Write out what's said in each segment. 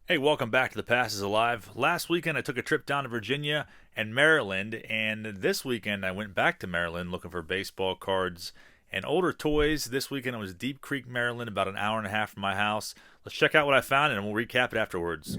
Hey, welcome back to The Past is Alive. Last weekend I took a trip down to Virginia and Maryland, and this weekend I went back to Maryland looking for baseball cards and older toys. This weekend it was Deep Creek, Maryland, about an hour and a half from my house. Let's check out what I found and we'll recap it afterwards.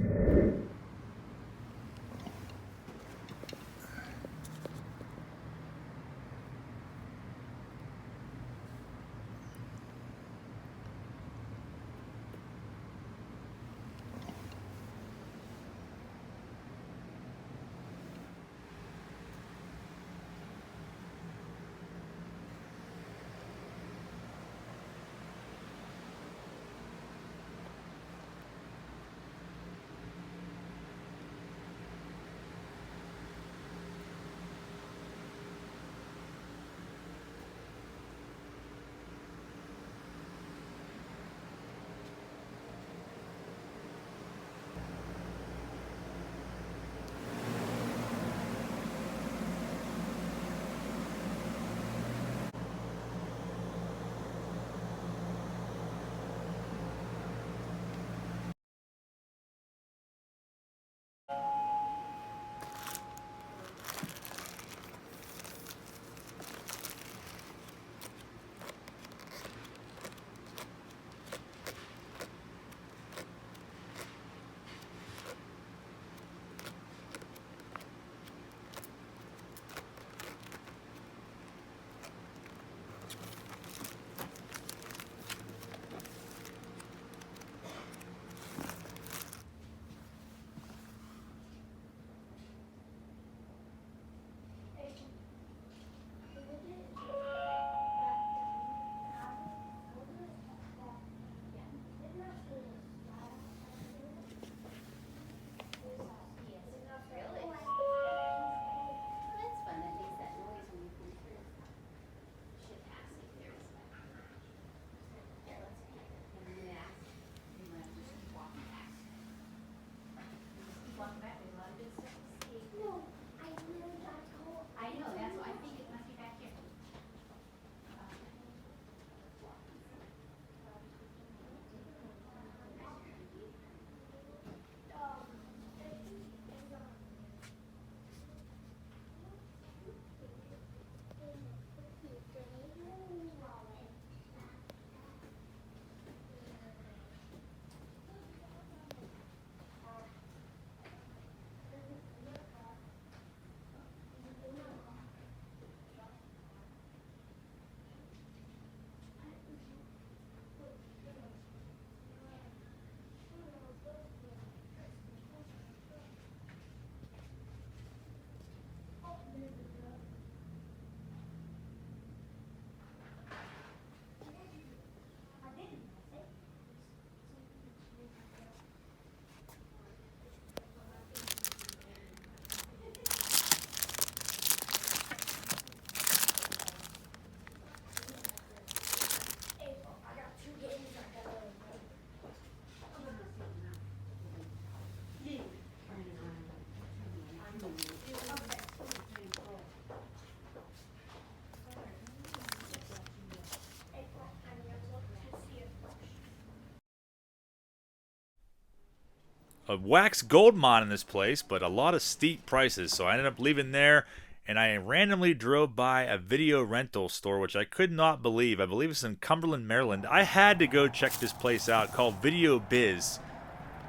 A wax gold mine in this place, but a lot of steep prices. So I ended up leaving there, and I randomly drove by a video rental store, which I could not believe. I believe it's in Cumberland, Maryland. I had to go check this place out called Video Biz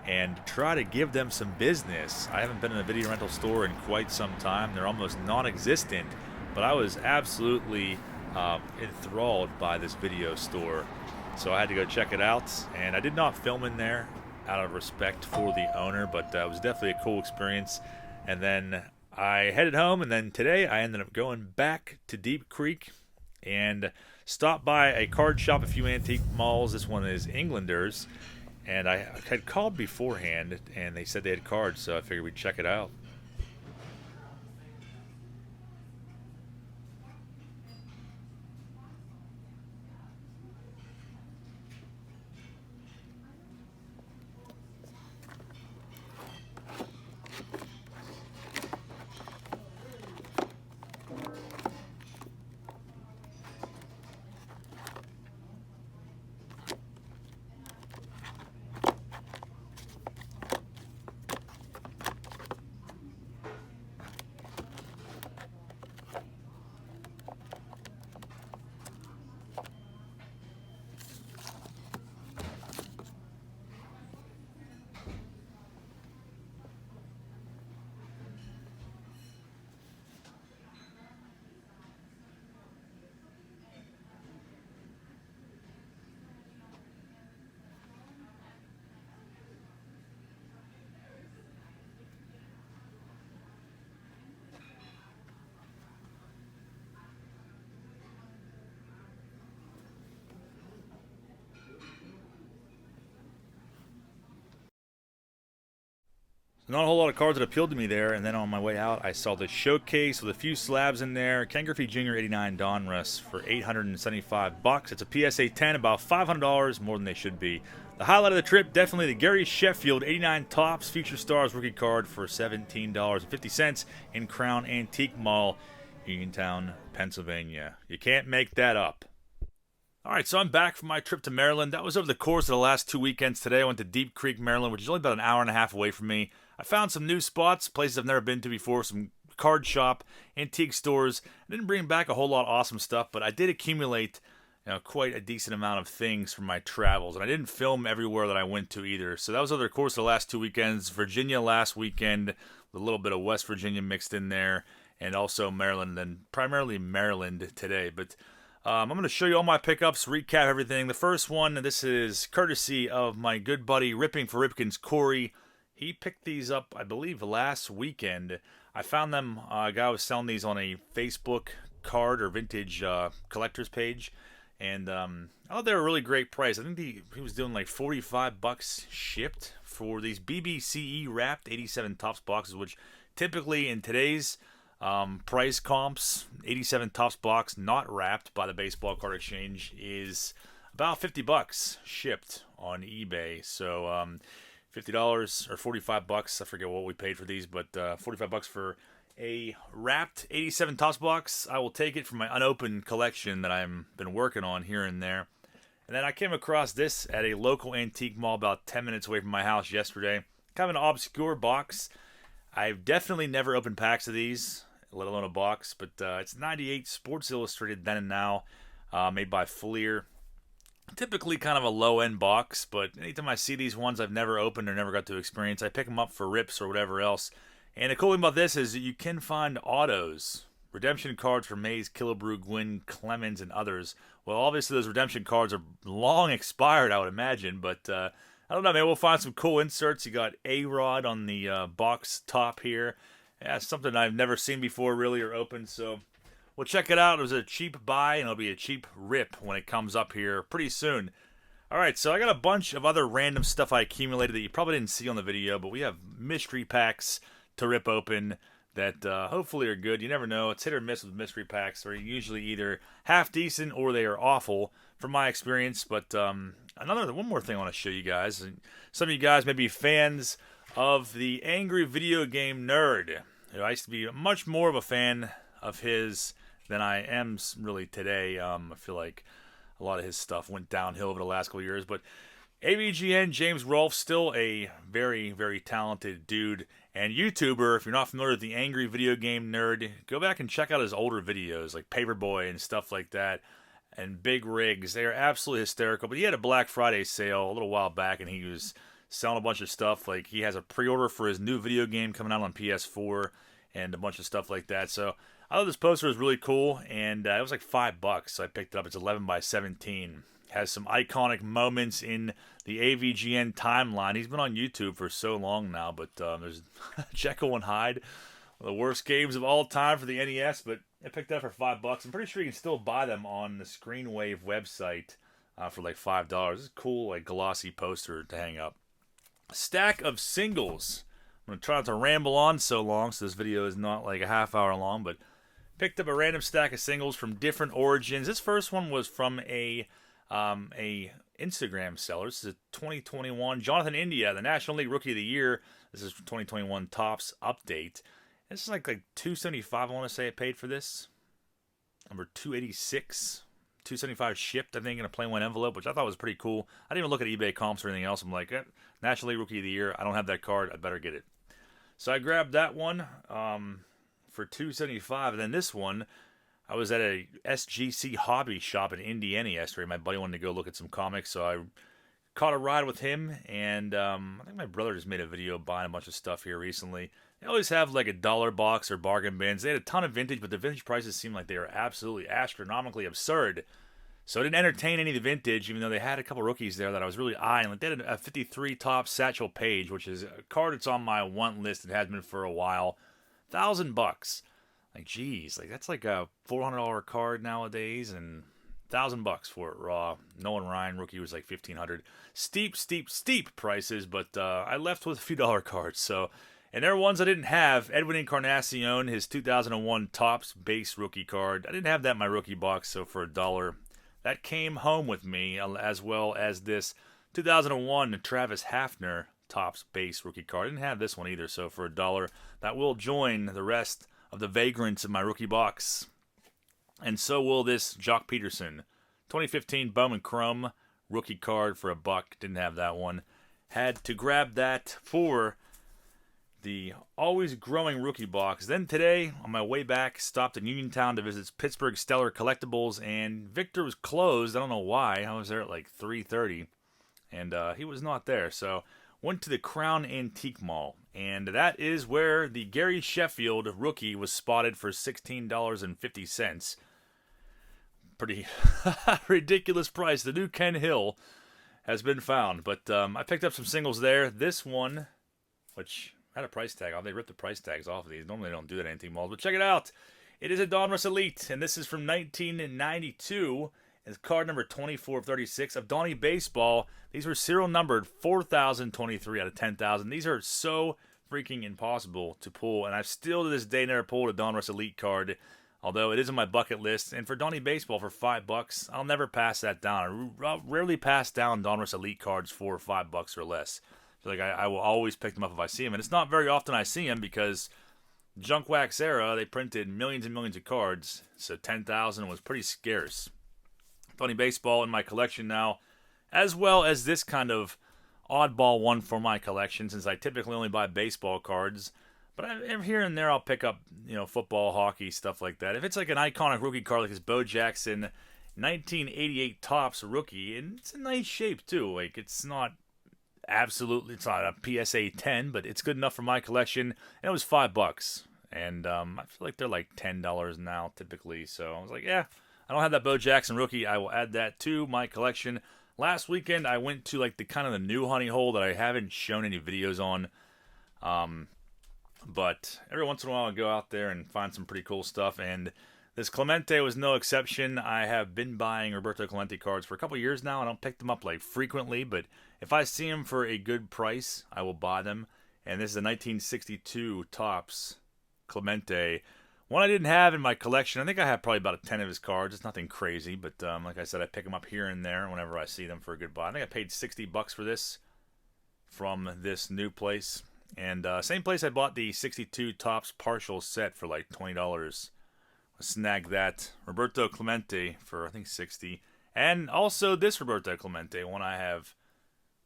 and try to give them some business. I haven't been in a video rental store in quite some time. They're almost non-existent, but I was absolutely enthralled by this video store. So I had to go check it out, and I did not film in there out of respect for the owner, but it was definitely a cool experience. And then I headed home, and then today I ended up going back to Deep Creek and stopped by a card shop, a few antique malls. This one is Englanders, and I had called beforehand, and they said they had cards, so I figured we'd check it out. Not a whole lot of cards that appealed to me there, and then on my way out, I saw the showcase with a few slabs in there. Ken Griffey Jr. 89 Donruss for $875. It's a PSA 10, about $500 more than they should be. The highlight of the trip, definitely the Gary Sheffield 89 Tops Future Stars rookie card for $17.50 in Crown Antique Mall, Uniontown, Pennsylvania. You can't make that up. Alright, so I'm back from my trip to Maryland. That was over the course of the last 2 weekends. Today I went to Deep Creek, Maryland, which is only about an hour and a half away from me. I found some new spots, places I've never been to before, some card shop, antique stores. I didn't bring back a whole lot of awesome stuff, but I did accumulate quite a decent amount of things from my travels. And I didn't film everywhere that I went to either. So that was over the course of the last 2 weekends. Virginia last weekend, with a little bit of West Virginia mixed in there, and also Maryland, and primarily Maryland today. But I'm going to show you all my pickups, recap everything. The first one, this is courtesy of my good buddy Ripping for Ripkins, Corey. He picked these up, I believe, last weekend. I found them, a guy was selling these on a Facebook card or vintage collector's page. And I thought they were a really great price. I think he was doing like $45 shipped for these BBCE wrapped 87 Tops boxes, which typically in today's price comps, 87 Tops box not wrapped by the Baseball Card Exchange is about $50 shipped on eBay. So $50 or $45, I forget what we paid for these, but $45 for a wrapped 87 Tops box. I will take it from my unopened collection that I've been working on here and there. And then I came across this at a local antique mall about 10 minutes away from my house yesterday. Kind of an obscure box. I've definitely never opened packs of these, let alone a box, but it's 98 Sports Illustrated Then and Now, made by Fleer. Typically kind of a low-end box, but anytime I see these ones I've never opened or never got to experience, I pick them up for rips or whatever else. And the cool thing about this is that you can find autos, redemption cards for Mays, Killebrew, Gwynn, Clemens, and others. Well, obviously those redemption cards are long expired, I would imagine, but I don't know, maybe we'll find some cool inserts. You got A-Rod on the box top here. Yeah, something I've never seen before, really, or opened, so we'll check it out. It was a cheap buy, and it'll be a cheap rip when it comes up here pretty soon. Alright, so I got a bunch of other random stuff I accumulated that you probably didn't see on the video, but we have mystery packs to rip open that hopefully are good. You never know. It's hit or miss with mystery packs. They're usually either half decent or they are awful from my experience. But one more thing I want to show you guys. Some of you guys may be fans of the Angry Video Game Nerd. I used to be much more of a fan of his than I am really today. I feel like a lot of his stuff went downhill over the last couple of years. But AVGN James Rolfe, still a very, very talented dude and YouTuber. If you're not familiar with the Angry Video Game Nerd, go back and check out his older videos like Paperboy and stuff like that, and Big Rigs. They are absolutely hysterical. But he had a Black Friday sale a little while back, and he was selling a bunch of stuff. Like he has a pre-order for his new video game coming out on PS4 and a bunch of stuff like that. So I thought this poster was really cool, and it was like $5, so I picked it up. It's 11 by 17. Has some iconic moments in the AVGN timeline. He's been on YouTube for so long now, but there's Jekyll and Hyde, one of the worst games of all time for the NES, but I picked that up for $5. I'm pretty sure you can still buy them on the Screenwave website for like $5. This is a cool, like glossy poster to hang up. A stack of singles. I'm going to try not to ramble on so long, so this video is not like a half hour long, but picked up a random stack of singles from different origins. This first one was from a Instagram seller. This is a 2021 Jonathan India, the National League Rookie of the Year. This is 2021 Tops update. This is like $275. I want to say I paid for this. Number 286, $275 shipped. I think in a plain white envelope, which I thought was pretty cool. I didn't even look at eBay comps or anything else. I'm like, National League Rookie of the Year. I don't have that card. I better get it. So I grabbed that one for $275, and then this one. I was at a SGC hobby shop in Indiana yesterday. My buddy wanted to go look at some comics, so I caught a ride with him. And I think my brother just made a video buying a bunch of stuff here recently. They always have like a dollar box or bargain bins. They had a ton of vintage, but the vintage prices seemed like they were absolutely astronomically absurd. So I didn't entertain any of the vintage, even though they had a couple rookies there that I was really eyeing. Like they had a 53 Topps Satchel Paige, which is a card that's on my want list. It has been for a while. $1,000. Like, geez, like that's like a $400 card nowadays, and $1,000 for it raw. Nolan Ryan rookie was like $1,500. Steep prices, but I left with a few dollar cards. So And there are ones I didn't have. Edwin Encarnacion, his 2001 Tops base rookie card. I didn't have that in my rookie box, so for $1. That came home with me, as well as this 2001 Travis Hafner Tops base rookie card. I didn't have this one either, so for $1, that will join the rest of the vagrants in my rookie box. And so will this Jock Peterson 2015 Bowman Chrome rookie card for $1. Didn't have that one. Had to grab that for the always growing rookie box. Then today, on my way back, stopped in Uniontown to visit Pittsburgh Stellar Collectibles, and Victor was closed. I don't know why. I was there at like 3:30, and he was not there. So went to the Crown Antique Mall, and that is where the Gary Sheffield rookie was spotted for $16.50. Pretty ridiculous price. The new Ken Hill has been found, but I picked up some singles there. This one, which had a price tag on. They ripped the price tags off of these. Normally they don't do that at antique malls, but check it out. It is a Donruss Elite, and this is from 1992. It's card number 24 of 36 of Donnie Baseball. These were serial numbered 4,023 out of 10,000. These are so freaking impossible to pull, and I've still to this day never pulled a Donruss Elite card, although it is on my bucket list. And for Donnie Baseball for $5, I'll never pass that down. I rarely pass down Donruss Elite cards for $5 or less. So like I will always pick them up if I see them, and it's not very often I see them because Junk Wax era, they printed millions and millions of cards, so 10,000 was pretty scarce. Donnie Baseball in my collection now, as well as this kind of oddball one for my collection, since I typically only buy baseball cards. But here and there I'll pick up, football, hockey, stuff like that. If it's like an iconic rookie card like this Bo Jackson 1988 Tops rookie, and it's in nice shape too. Like it's not not a PSA 10, but it's good enough for my collection. And it was $5, and I feel like they're like $10 now typically. So I was like, yeah, I don't have that Bo Jackson rookie. I will add that to my collection. Last weekend I went to like the kind of the new honey hole that I haven't shown any videos on. But every once in a while I go out there and find some pretty cool stuff, and this Clemente was no exception. I have been buying Roberto Clemente cards for a couple years now. I don't pick them up like frequently, but if I see them for a good price, I will buy them. And this is a 1962 Tops Clemente, one I didn't have in my collection. I think I have probably about 10 of his cards. It's nothing crazy, but like I said, I pick them up here and there whenever I see them for a good buy. I think I paid $60 for this from this new place. And same place I bought the 62 Tops partial set for like $20. I snagged that. Roberto Clemente for I think $60. And also this Roberto Clemente one I have.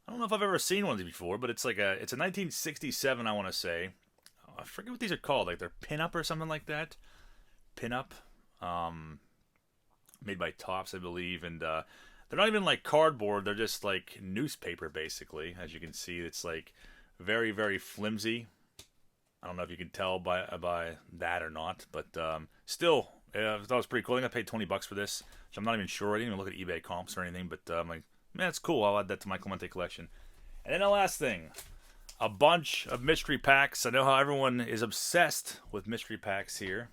I don't know if I've ever seen one of these before, but it's a 1967, I want to say. I forget what these are called. Like they're pinup or something like that. Pinup. Made by Tops, I believe. And they're not even like cardboard. They're just like newspaper, basically. As you can see, it's like very, very flimsy. I don't know if you can tell by that or not, but still, I thought it was pretty cool. I think I paid $20 for this, which I'm not even sure. I didn't even look at eBay comps or anything, but I'm like, man, it's cool. I'll add that to my Clemente collection. And then the last thing, a bunch of mystery packs. I know how everyone is obsessed with mystery packs here.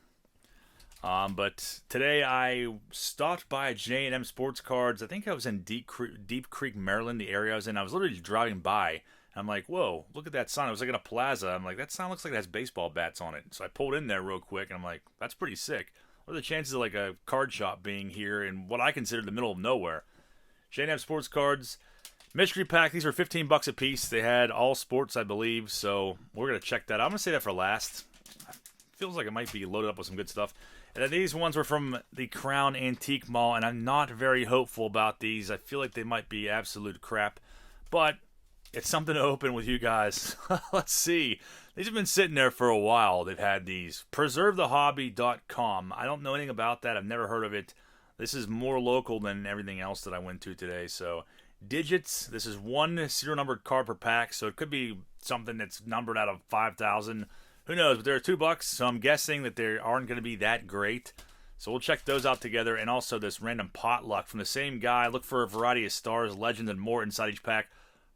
But today I stopped by J&M Sports Cards. I think I was in Deep Creek, Maryland, the area I was in. I was literally driving by. I'm like, whoa, look at that sign. It was like in a plaza. I'm like, that sign looks like it has baseball bats on it. So I pulled in there real quick, and I'm like, that's pretty sick. What are the chances of like a card shop being here in what I consider the middle of nowhere? J&M Sports Cards, mystery pack. These are $15 a piece. They had all sports, I believe, so we're going to check that out. I'm going to say that for last. Feels like it might be loaded up with some good stuff. And then these ones were from the Crown Antique Mall, and I'm not very hopeful about these. I feel like they might be absolute crap, but it's something to open with you guys. Let's see. These have been sitting there for a while. They've had these. PreserveTheHobby.com. I don't know anything about that. I've never heard of it. This is more local than everything else that I went to today. So, digits. This is one serial numbered card per pack. So, it could be something that's numbered out of 5,000. Who knows? But they're $2. So, I'm guessing that they aren't going to be that great. So, we'll check those out together. And also this random potluck from the same guy. Look for a variety of stars, legends, and more inside each pack.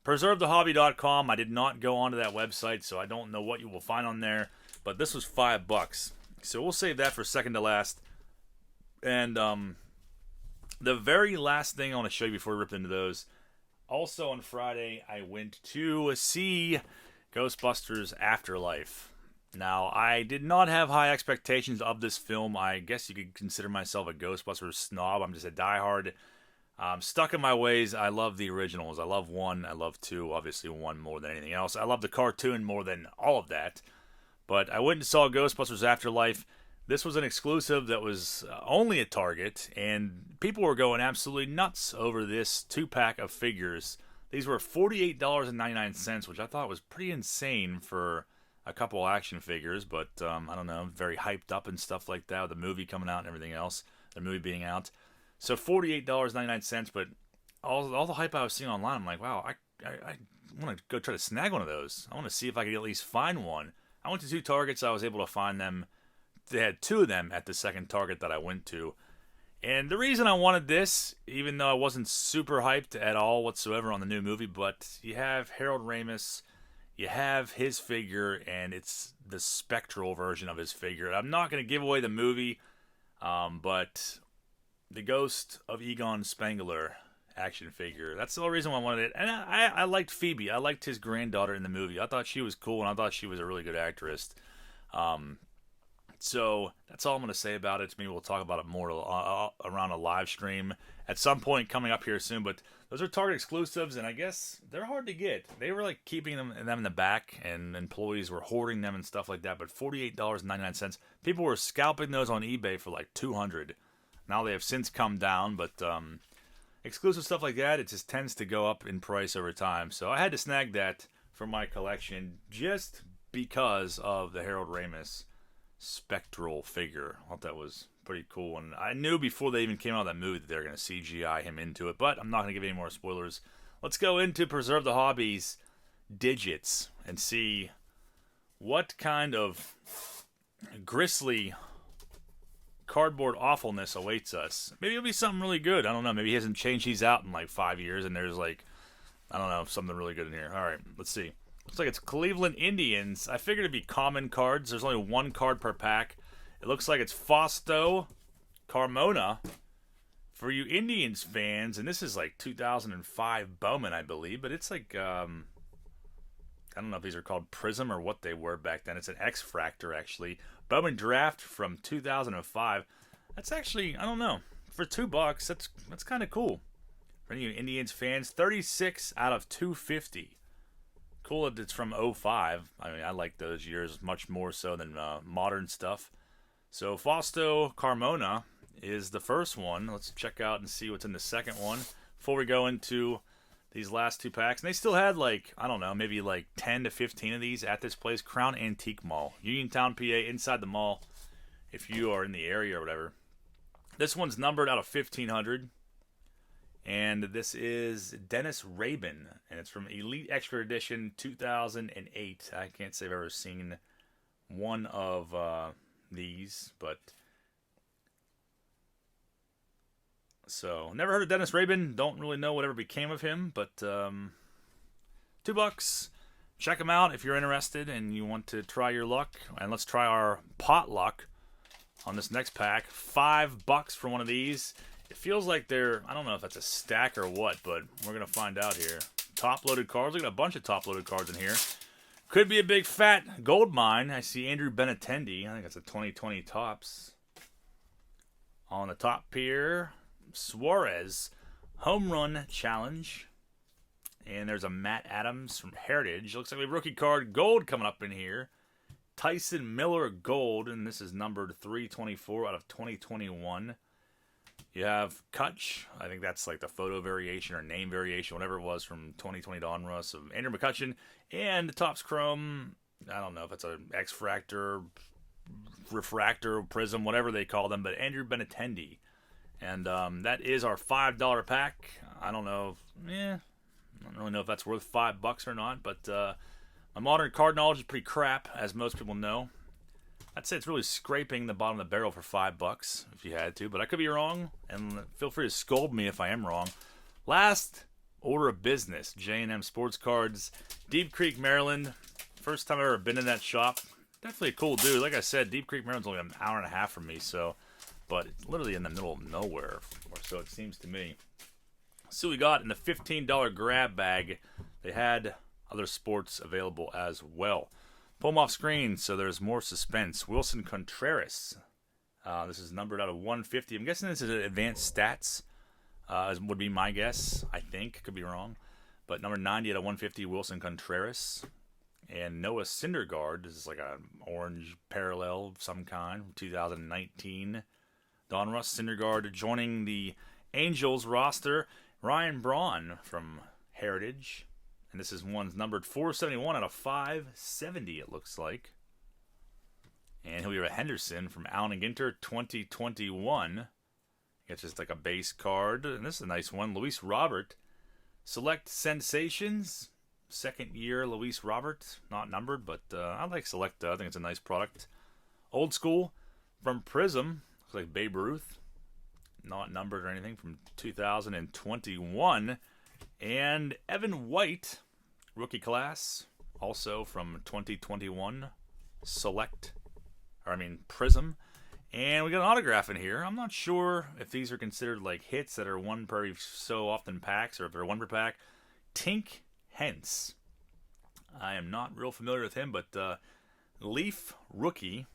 PreserveTheHobby.com. I did not go onto that website, so I don't know what you will find on there. But this was $5. So we'll save that for second to last. And the very last thing I want to show you before we rip into those. Also on Friday, I went to see Ghostbusters Afterlife. Now, I did not have high expectations of this film. I guess you could consider myself a Ghostbusters snob. I'm just a diehard. Stuck in my ways. I love the originals. I love 1. I love 2. Obviously, 1 more than anything else. I love the cartoon more than all of that. But I went and saw Ghostbusters Afterlife. This was an exclusive that was only at Target, and people were going absolutely nuts over this 2-pack of figures. These were $48.99, which I thought was pretty insane for a couple action figures, but I don't know, very hyped up and stuff like that with the movie coming out and everything else, the movie being out. So $48.99, but all the hype I was seeing online, I'm like, wow, I want to go try to snag one of those. I want to see if I could at least find one. I went to 2 Targets, I was able to find them. They had 2 of them at the second Target that I went to. And the reason I wanted this, even though I wasn't super hyped at all whatsoever on the new movie, but you have Harold Ramis, you have his figure, and it's the spectral version of his figure. I'm not going to give away the movie, but the Ghost of Egon Spengler action figure. That's the only reason why I wanted it. And I liked Phoebe. I liked his granddaughter in the movie. I thought she was cool, and I thought she was a really good actress. So that's all I'm going to say about it. Maybe we'll talk about it more around a live stream at some point coming up here soon. But those are Target exclusives, and I guess they're hard to get. They were like keeping them in the back, and employees were hoarding them and stuff like that. But $48.99. People were scalping those on eBay for like $200. Now they have since come down, but exclusive stuff like that, it just tends to go up in price over time. So I had to snag that for my collection just because of the Harold Ramis spectral figure. I thought that was pretty cool, and I knew before they even came out of that movie that they were going to CGI him into it, but I'm not going to give any more spoilers. Let's go into Preserve the Hobbies digits and see what kind of grisly cardboard awfulness awaits us. Maybe it'll be something really good. I don't know. Maybe he hasn't changed these out in like 5 years, and there's like, I don't know, something really good in here. All right, let's see. Looks like it's Cleveland Indians. I figured it'd be common cards. There's only 1 card per pack. It looks like it's Fausto Carmona for you Indians fans. And this is like 2005 Bowman, I believe. But it's like, I don't know if these are called Prism or what they were back then. It's an X-Fractor, actually. Bowman Draft from 2005. That's actually, I don't know. For $2, that's kind of cool. For any Indians fans, 36 out of 250. Cool that it's from 05. I mean, I like those years much more so than modern stuff. So Fausto Carmona is the first one. Let's check out and see what's in the second one before we go into these last 2 packs. And they still had like, I don't know, maybe like 10 to 15 of these at this place, Crown Antique Mall, Uniontown, PA, inside the mall, if you are in the area or whatever. This one's numbered out of 1,500. And this is Dennis Rabin, and it's from Elite Extra Edition 2008. I can't say I've ever seen one of these, but so never heard of Dennis Rabin. Don't really know whatever became of him, but $2. Check him out if you're interested and you want to try your luck. And let's try our pot luck on this next pack. $5 for one of these. It feels like they're, I don't know if that's a stack or what, but we're going to find out here. Top-loaded cards. Look at a bunch of top-loaded cards in here. Could be a big fat gold mine. I see Andrew Benintendi. I think that's a 2020 Tops. On the top here, Suarez Home Run Challenge. And there's a Matt Adams from Heritage. Looks like we have rookie card gold coming up in here. Tyson Miller gold, and this is numbered 324 out of 2021. You have Kutch. I think that's like the photo variation or name variation, whatever it was from 2020 Donruss of Andrew McCutchen. And the Topps Chrome, I don't know if it's an X-Fractor, Refractor, Prism, whatever they call them, but Andrew Benintendi. And that is our $5 pack. I don't know. I don't really know if that's worth $5 or not, but my modern card knowledge is pretty crap, as most people know. I'd say it's really scraping the bottom of the barrel for $5 if you had to, but I could be wrong, and feel free to scold me if I am wrong. Last order of business, J&M Sports Cards, Deep Creek, Maryland. First time I've ever been in that shop. Definitely a cool dude. Like I said, Deep Creek, Maryland's only an hour and a half from me, so, but it's literally in the middle of nowhere, or so it seems to me. So we got in the $15 grab bag, they had other sports available as well. Pull them off screen so there's more suspense. Wilson Contreras. This is numbered out of 150. I'm guessing this is advanced stats, would be my guess. I think. Could be wrong. But number 90 out of 150, Wilson Contreras. And Noah Syndergaard. This is like an orange parallel of some kind, 2019. Donruss Syndergaard joining the Angels roster. Ryan Braun from Heritage. And this is one's numbered 471 out of 570, it looks like. And he'll be a Henderson from Allen and Ginter, 2021. It's just like a base card. And this is a nice one. Luis Robert. Select Sensations. Second year Luis Robert. Not numbered, but I like Selecta. I think it's a nice product. Old School from Prism. Looks like Babe Ruth. Not numbered or anything, from 2021. And Evan White, rookie class, also from 2021. Prism. And we got an autograph in here. I'm not sure if these are considered like hits that are one per so often packs, or if they're one per pack. Tink Hence. I am not real familiar with him, but Leaf rookie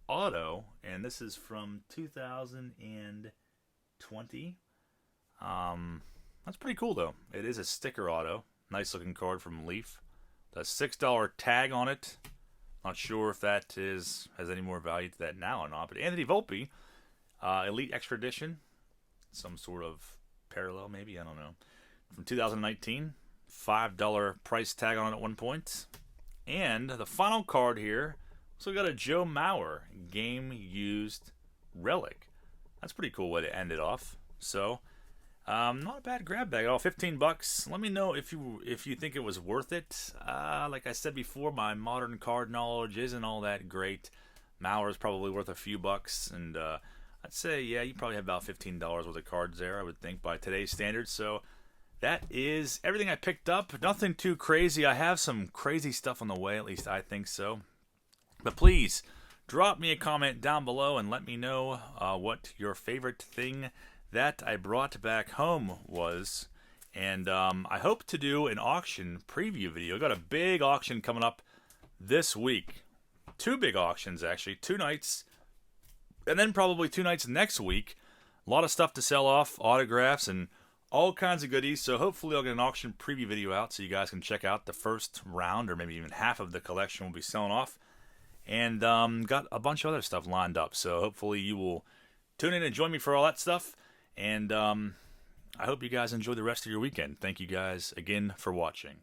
auto, and this is from 2020. That's pretty cool though. It is a sticker auto. Nice looking card from Leaf. The $6 tag on it. Not sure if that has any more value to that now or not. But Anthony Volpe, Elite Extra Edition, some sort of parallel maybe, I don't know. From 2019, $5 price tag on it at one point. And the final card here, so we got a Joe Maurer game used relic. That's a pretty cool way to end it off. So, not a bad grab bag at all. $15. Let me know if you think it was worth it. Like I said before, my modern card knowledge isn't all that great. Maurer is probably worth a few bucks, and I'd say, yeah, you probably have about $15 worth of cards there, I would think, by today's standards. So that is everything I picked up. Nothing too crazy. I have some crazy stuff on the way, at least I think so. But please, drop me a comment down below and let me know what your favorite thing that I brought back home was. And I hope to do an auction preview video. I got a big auction coming up this week. 2 big auctions, actually. 2 nights. And then probably 2 nights next week. A lot of stuff to sell off, autographs, and all kinds of goodies. So hopefully I'll get an auction preview video out so you guys can check out the first round, or maybe even half of the collection we'll be selling off. And got a bunch of other stuff lined up. So hopefully you will tune in and join me for all that stuff. And I hope you guys enjoy the rest of your weekend. Thank you guys again for watching.